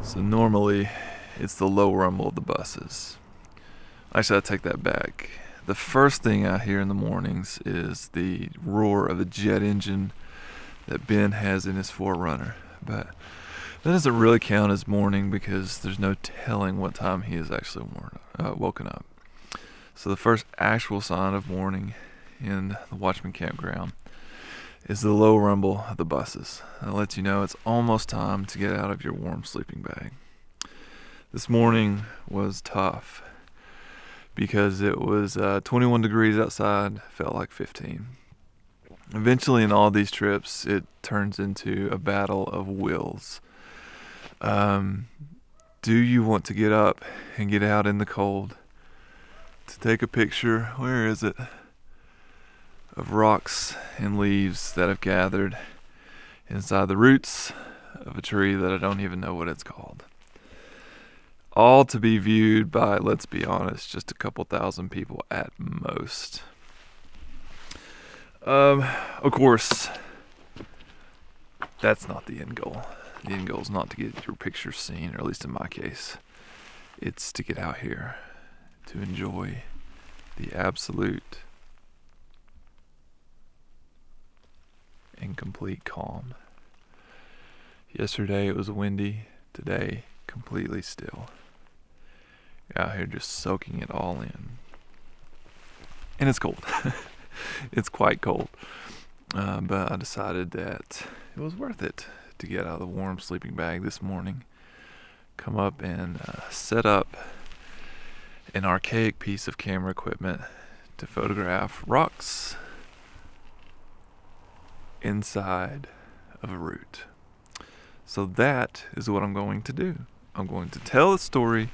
So normally it's the low rumble of the buses. Actually, I take that back. The first thing I hear in the mornings is the roar of a jet engine that Ben has in his 4Runner. But that doesn't really count as morning because there's no telling what time he is actually woken up. So the first actual sign of morning in the Watchman campground is the low rumble of the buses. That lets you know it's almost time to get out of your warm sleeping bag. This morning was tough because it was 21 degrees outside, felt like 15. Eventually in all these trips, it turns into a battle of wills. Do you want to get up and get out in the cold to take a picture, where is it, of rocks and leaves that have gathered inside the roots of a tree that I don't even know what it's called? All to be viewed by, let's be honest, just a couple thousand people at most. Of course, that's not the end goal. The end goal is not to get your picture seen, or at least in my case. It's to get out here, to enjoy the absolute and complete calm. Yesterday it was windy, today completely still. You're out here just soaking it all in. And it's cold. It's quite cold. But I decided that it was worth it to get out of the warm sleeping bag this morning, come up and set up an archaic piece of camera equipment to photograph rocks inside of a root. So that is what I'm going to do. I'm going to tell the story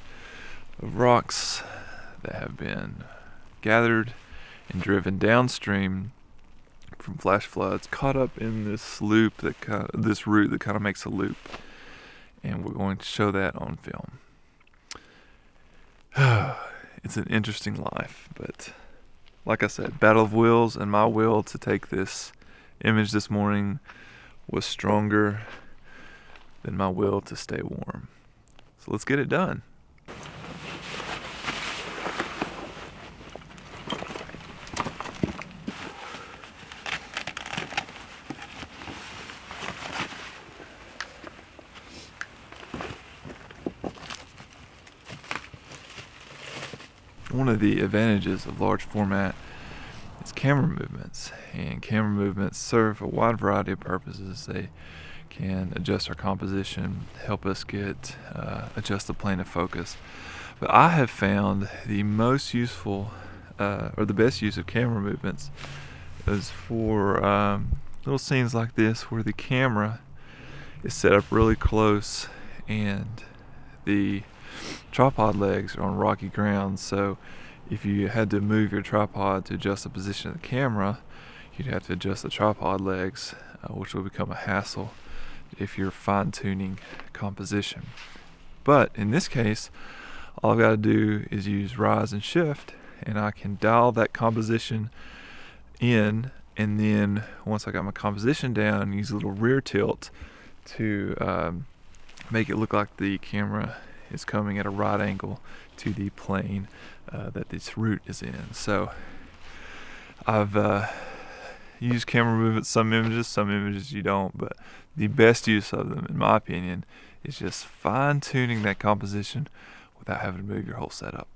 of rocks that have been gathered and driven downstream from flash floods, caught up in this loop this root that kind of makes a loop, and we're going to show that on film. It's an interesting life, but like I said, battle of wills, and my will to take this image this morning was stronger than my will to stay warm. So let's get it done. One of the advantages of large format is camera movements, and camera movements serve a wide variety of purposes. They can adjust our composition, help us adjust the plane of focus. But I have found the most useful or the best use of camera movements is for little scenes like this where the camera is set up really close and the tripod legs are on rocky ground. So if you had to move your tripod to adjust the position of the camera, you'd have to adjust the tripod legs, which will become a hassle if you're fine-tuning composition. But in this case, all I've got to do is use rise and shift, and I can dial that composition in, and then once I got my composition down, use a little rear tilt to make it look like the camera is coming at a right angle to the plane that this root is in. So I've used camera movements, some images you don't, but the best use of them, in my opinion, is just fine-tuning that composition without having to move your whole setup.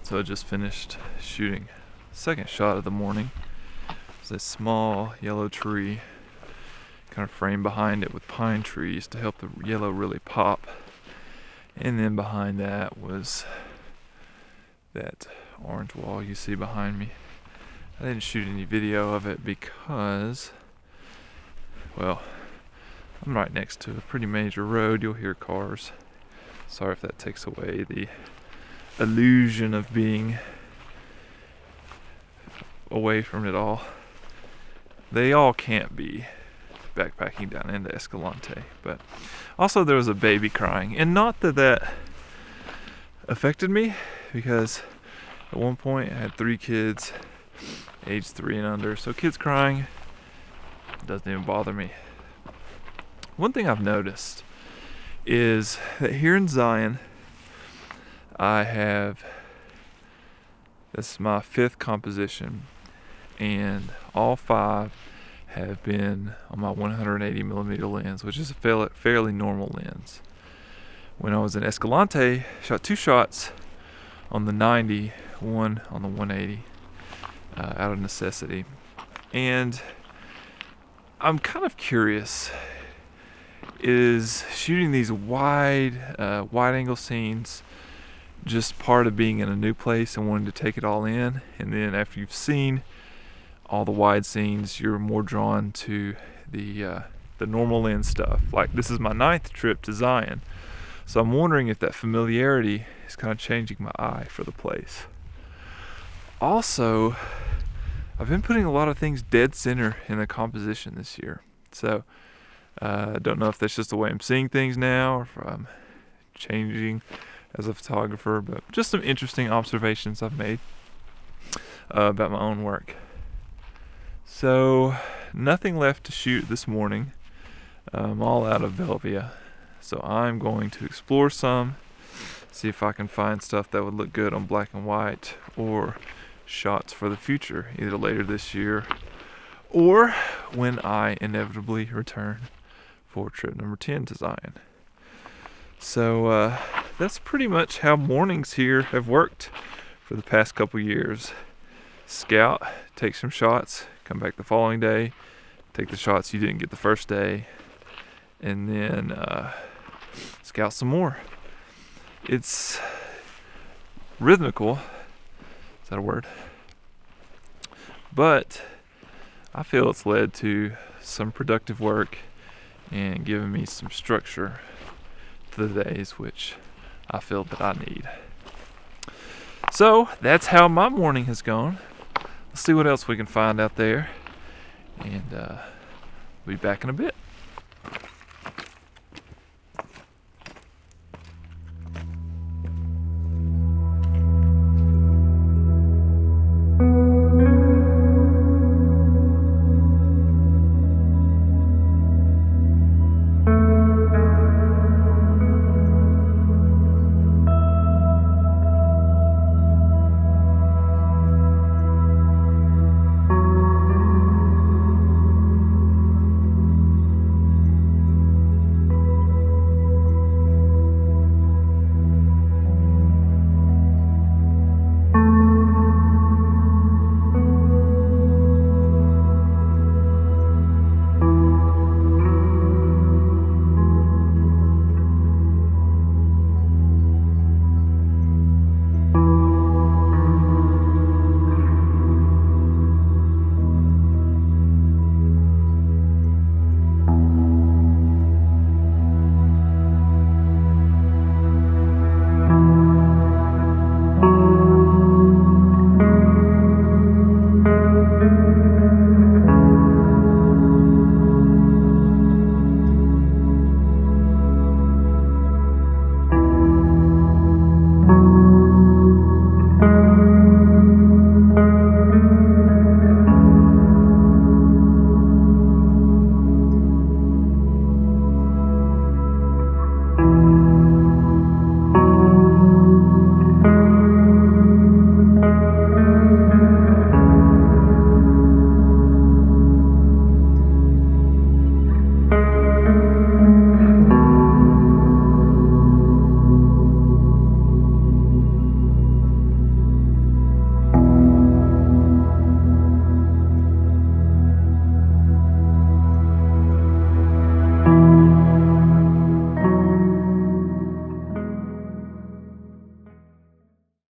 So I just finished shooting second shot of the morning. There's a small yellow tree kind of framed behind it with pine trees to help the yellow really pop. And then behind that was that orange wall you see behind me. I didn't shoot any video of it because, well, I'm right next to a pretty major road. You'll hear cars. Sorry if that takes away the illusion of being away from it all. They all can't be backpacking down into Escalante, but also there was a baby crying, and not that affected me, because At one point, I had 3 kids, age 3 and under. So kids crying doesn't even bother me. One thing I've noticed is that here in Zion, this is my 5th composition, and all 5 have been on my 180mm lens, which is a fairly normal lens. When I was in Escalante, shot 2 shots on the 90, one on the 180, out of necessity. And I'm kind of curious, is shooting these wide angle scenes just part of being in a new place and wanting to take it all in, and then after you've seen all the wide scenes, you're more drawn to the normal lens stuff? Like, this is my 9th trip to Zion, so I'm wondering if that familiarity is kind of changing my eye for the place. Also, I've been putting a lot of things dead center in the composition this year, so I don't know if that's just the way I'm seeing things now, or if I'm changing as a photographer, but just some interesting observations I've made about my own work. So, nothing left to shoot this morning. I'm all out of Velvia, so I'm going to explore some, see if I can find stuff that would look good on black and white, or shots for the future, either later this year or when I inevitably return for trip number 10 to Zion. So that's pretty much how mornings here have worked for the past couple years. Scout, take some shots, come back the following day, take the shots you didn't get the first day, and then scout some more. It's rhythmical. Is that a word? But I feel it's led to some productive work and given me some structure to the days, which I feel that I need. So that's how my morning has gone. Let's see what else we can find out there, and we'll be back in a bit.